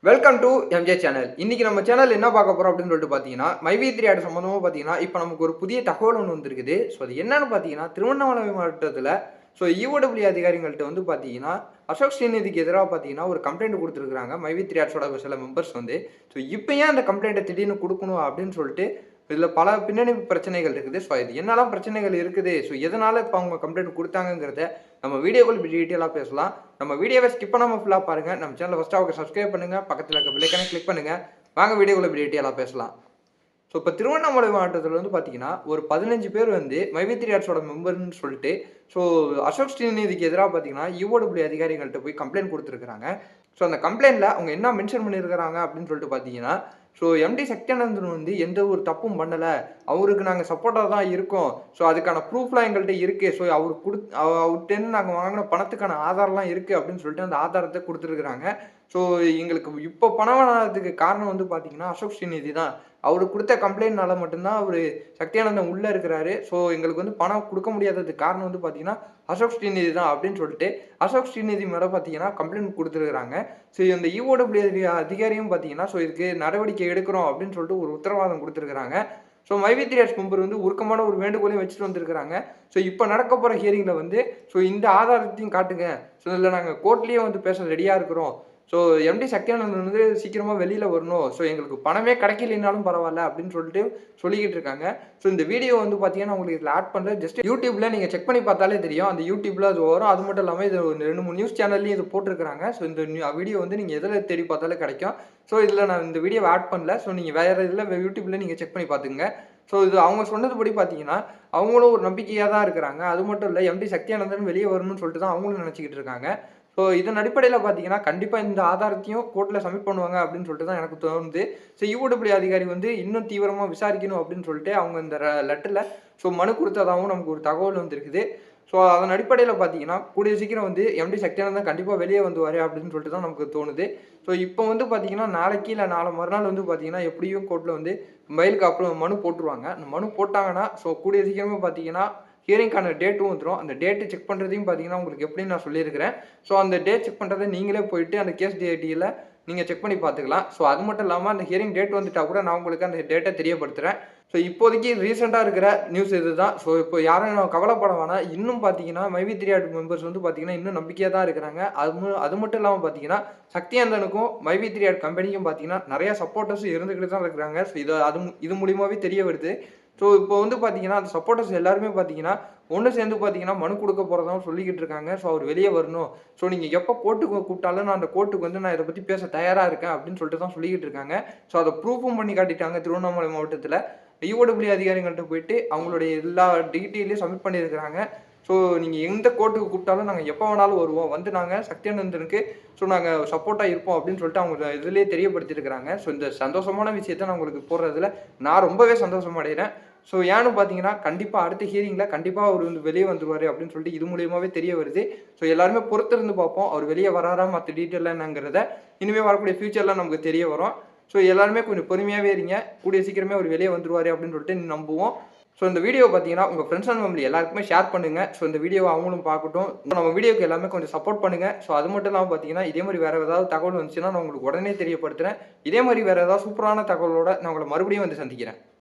Welcome to MJ channel. இன்னைக்கு நம்ம channel என்ன பார்க்க போறோம் அப்படின்னு சொல்லிட்டு பார்த்தீங்கன்னா, மைவி3 ஆட் சம்மந்தமா பார்த்தீங்கன்னா, இப்போ நமக்கு ஒரு புதிய தகவல் ஒன்று வந்திருக்குது. ஸோ அது என்னன்னு பார்த்தீங்கன்னா, திருவண்ணாமலை மாவட்டத்தில ஈஓடபிள்யூ அதிகாரிகள்ட்ட வந்து பார்த்தீங்கன்னா, அசோக் ஸ்ரீநிதிக்கு எதிராக பார்த்தீங்கன்னா, ஒரு கம்ப்ளைண்ட் குடுத்துருக்காங்க. மைவி3 ஆட்ஸோட சில மெம்பர்ஸ் வந்து. இப்போ ஏன் அந்த கம்ப்ளைண்ட்ட திடீர்னு குடுக்கணும் அப்படின்னு சொல்லிட்டு, இதில பல பின்னணி பிரச்சனைகள் இருக்குது. இது என்னலாம் பிரச்சனைகள் இருக்குது? எதனால இப்போ அவங்க கம்ப்ளைண்ட் குடுத்தாங்கங்கிறத நம்ம வீடியோக்குள்ள டீட்டெயிலா பேசலாம். நம்ம வீடியோவை ஸ்கிப் பண்ணாம ஃபுல்லா பாருங்க. நம்ம சேனலை ஃபர்ஸ்ட் சப்ஸ்கிரைப் பண்ணுங்க. பக்கத்துல இருக்க பெல் ஐகானை கிளிக் பண்ணுங்க. வாங்க வீடியோக்குள்ள டீட்டெயிலா பேசலாம். இப்போ திருவண்ணாமலை மாவட்டத்துல வந்து பார்த்தீங்கன்னா, ஒரு 15 பேர் வந்து மைவி3 ஆட்ஸோட மெம்பர்ன்னு சொல்லிட்டு, ஸோ அசோக் ஸ்ரீநிதிக்கு எதிரா பார்த்தீங்கன்னா, ஈஓடபிள்யூ அதிகாரிகள்ட்ட போய் கம்ப்ளைண்ட் குடுத்துருக்காங்க. அந்த கம்ப்ளைண்ட்ல அவங்க என்ன மென்ஷன் பண்ணியிருக்காங்க அப்படின்னு சொல்லிட்டு பார்த்தீங்கன்னா, எம்டி சக்தியானந்தன் வந்து எந்த ஒரு தப்பும் பண்ணல. அவருக்கு நாங்க சப்போர்ட்டா தான் இருக்கோம். அதுக்கான ப்ரூஃப்லாம் எங்கள்ட்ட இருக்கு. அவர்ட்டேருந்து நாங்க வாங்குன பணத்துக்கான ஆதாரம்லாம் இருக்கு அப்படின்னு சொல்லிட்டு அந்த ஆதாரத்த குடுத்துருக்காங்க. எங்களுக்கு இப்போ பணம் வராததுக்கு காரணம் வந்து பார்த்தீங்கன்னா, அசோக் ஸ்ரீநிதி தான். அவரு குடுத்த கம்ப்ளைண்ட்னால மட்டும் தான் அவரு சக்தியானந்தன் உள்ள இருக்கிறாரு. எங்களுக்கு வந்து பணம் குடுக்க முடியாததுக்கு காரணம் வந்து பார்த்தீங்கன்னா, அசோக் ஸ்ரீநிதி தான் அப்படின்னு சொல்லிட்டு, அசோக் ஸ்ரீநிதி மேல பார்த்தீங்கன்னா கம்ப்ளைண்ட் குடுத்துருக்காங்க. இந்த ஈஓடபிள்யூ அதிகாரியும் பார்த்தீங்கன்னா, இதுக்கு நடவடிக்கை எடுக்கிறோம் அப்படின்னு சொல்லிட்டு ஒரு உத்தரவாதம் குடுத்துருக்காங்க. மைவி3 ஆட்ஸ் மெம்பர் வந்து உருக்கமான ஒரு வேண்டுகோளையும் வச்சுட்டு வந்திருக்காங்க. இப்ப நடக்க போற ஹியரிங்ல வந்து இந்த ஆதாரத்தையும் காட்டுங்க. இதுல நாங்க கோர்ட்லயே வந்து பேச ரெடியா இருக்கிறோம். எம்டி சக்தியானந்தன் வந்து சீக்கிரமா வெளியில வரணும். எங்களுக்கு பணமே கிடைக்கலைனாலும் பரவால்ல அப்படின்னு சொல்லிட்டு சொல்லிக்கிட்டு இருக்காங்க. இந்த வீடியோ வந்து பார்த்தீங்கன்னா, உங்களுக்கு இதுல ஆட் பண்றேன். ஜஸ்ட் YouTubeல நீங்க செக் பண்ணி பார்த்தாலே தெரியும். அந்த YouTubeல அது வரும். அது மட்டும் இல்லாம இது 2, 3 நியூஸ் சேனல்லயும் இது போட்டுருக்காங்க. இந்த வீடியோ வந்து நீங்க எதுல தேடி பார்த்தாலும் கிடைக்கும். இதுல நான் இந்த வீடியோவ ஆட் பண்ணல. நீங்க வேற இதுல YouTubeல நீங்க செக் பண்ணி பார்த்துக்கங்க. இது அவங்க சொன்னதுபடி பார்த்தீங்கன்னா, அவங்களும் ஒரு நம்பிக்கையா தான் இருக்கிறாங்க. அது மட்டும் இல்ல எம்டி சக்தியானந்தன் வெளிய வரணும்னு சொல்லிட்டு தான் அவங்களும் நினைச்சுக்கிட்டு இருக்காங்க. இதன் அடிப்படையில பார்த்தீங்கன்னா, கண்டிப்பா இந்த ஆதாரத்தையும் கோர்ட்ல சப்மிட் பண்ணுவாங்க அப்படின்னு சொல்லிட்டு தான் எனக்கு தோணுது. ஈஓடபிள்யூ அதிகாரி வந்து இன்னும் தீவிரமா விசாரிக்கணும் அப்படின்னு சொல்லிட்டு அவங்க இந்த லெட்டர்ல மனு குடுத்ததாவும் நமக்கு ஒரு தகவல் வந்திருக்குது. அதன் அடிப்படையில பார்த்தீங்கன்னா, கூடிய சீக்கிரம் வந்து எம்டி சக்தியானந்தன் கண்டிப்பா வெளிய வந்துருவாரு அப்படின்னு சொல்லிட்டு தான் நமக்கு தோணுது. இப்போ வந்து பார்த்தீங்கன்னா, நாளைக்கு இல்ல நாளை மறுநாள் வந்து பார்த்தீங்கன்னா, எப்படியும் கோர்ட்ல வந்து பெயிலுக்கு மனு போட்டுருவாங்க. அந்த மனு போட்டாங்கன்னா, கூடிய சீக்கிரமே பார்த்தீங்கன்னா, ஹியரிங்க்கான டேட்டும் வந்துரும். அந்த டேட் செக் பண்றதையும் பார்த்தீங்கன்னா, உங்களுக்கு எப்படின்னு நான் சொல்லியிருக்கிறேன். அந்த டேட் செக் பண்றத நீங்களே போயிட்டு அந்த கேஸ் டிஐடில நீங்க செக் பண்ணி பார்த்துக்கலாம். அது மட்டும் இல்லாம அந்த ஹியரிங் டேட் வந்துட்டா கூட நான் உங்களுக்கு அந்த டேட்ட தெரியப்படுத்துறேன். இப்போதைக்கு ரீசென்ட்டா இருக்கிற நியூஸ் இதுதான். இப்போ யாரும் கவலைப்பட வேணாம். இன்னும் பார்த்தீங்கன்னா, மைவி3 ஆட் மெம்பர்ஸ் வந்து பார்த்தீங்கன்னா, இன்னும் நம்பிக்கையா தான் இருக்கிறாங்க. அது மட்டும் இல்லாம பார்த்தீங்கன்னா, சக்தியானந்தனுக்கும் மைவி3 ஆட் கம்பெனிக்கும் பார்த்தீங்கன்னா, நெறைய சப்போர்ட்டர்ஸ் இருந்துகிட்டு தான் இருக்கிறாங்க. இது மூலியமாவே தெரிய வருது. இப்போ வந்து பார்த்தீங்கன்னா, அந்த சப்போர்ட்டர்ஸ் எல்லாருமே பார்த்தீங்கன்னா, ஒண்ணு சேர்ந்து பார்த்தீங்கன்னா, மனு குடுக்க போறதாவும் சொல்லிக்கிட்டு இருக்காங்க. அவர் வெளிய வரணும். நீங்க எப்ப கோர்ட்டுக்கு கூப்பிட்டாலும் நான் அந்த கோர்ட்டுக்கு வந்து நான் இத பத்தி பேச தயாரா இருக்கேன் அப்படின்னு சொல்லிட்டு தான் சொல்லிக்கிட்டு இருக்காங்க. அத ப்ரூஃபும் பண்ணி காட்டிட்டாங்க திருவண்ணாமலை மாவட்டத்தில. ஈஓடபிள்யூ அதிகாரிகள்ட்ட போயிட்டு அவங்களுடைய எல்லா டீட்டெயிலையும் சப்மிட் பண்ணியிருக்கிறாங்க. நீங்க எந்த கோர்ட்டுக்கு கூப்பிட்டாலும் நாங்க எப்ப வேணாலும் வருவோம். வந்து நாங்க சக்தியானந்தனுக்கு நாங்க சப்போர்ட்டா இருப்போம் அப்படின்னு சொல்லிட்டு அவங்க இதிலேயே தெரியப்படுத்தியிருக்கிறாங்க. இந்த சந்தோஷமான விஷயத்த நான் உங்களுக்கு போடுறதுல நான் ரொம்பவே சந்தோஷம் அடைகிறேன். ஏன்னு பார்த்தீங்கன்னா, கண்டிப்பா அடுத்த ஹியரிங்ல கண்டிப்பா அவரு வந்து வெளிய வந்துருவாரு அப்படின்னு சொல்லிட்டு இது மூலியமாவே தெரிய வருது. எல்லாருமே பொறுத்திருந்து பார்ப்போம். அவர் வெளிய வராரா மத்த டீட்டெயில்லாம் என்னங்கிறத இனிமே வரக்கூடிய ஃபியூச்சர்ல நமக்கு தெரிய வரும். எல்லாருமே கொஞ்சம் பொறுமையாவே இருங்க. கூடிய சீக்கிரமே அவரு வெளிய வந்துருவாரு அப்படின்னு சொல்லிட்டு நம்புவோம். இந்த வீடியோ பார்த்தீங்கன்னா, உங்க ஃப்ரெண்ட்ஸ் அண்ட் ஃபேமிலி எல்லாருக்குமே ஷேர் பண்ணுங்க. இந்த வீடியோவ அவங்களும் பார்க்கட்டும். நம்ம வீடியோக்கு எல்லாமே கொஞ்சம் சப்போர்ட் பண்ணுங்க. அது மட்டும் இல்லாம பார்த்தீங்கன்னா, இதே மாரி வேற ஏதாவது தகவல் வந்துச்சுன்னா நான் உங்களுக்கு உடனே தெரியப்படுத்துறேன். இதே மாரி வேற ஏதாவது சூப்பரான தகவலோட நான் உங்கள மறுபடியும் வந்து சந்திக்கிறேன்.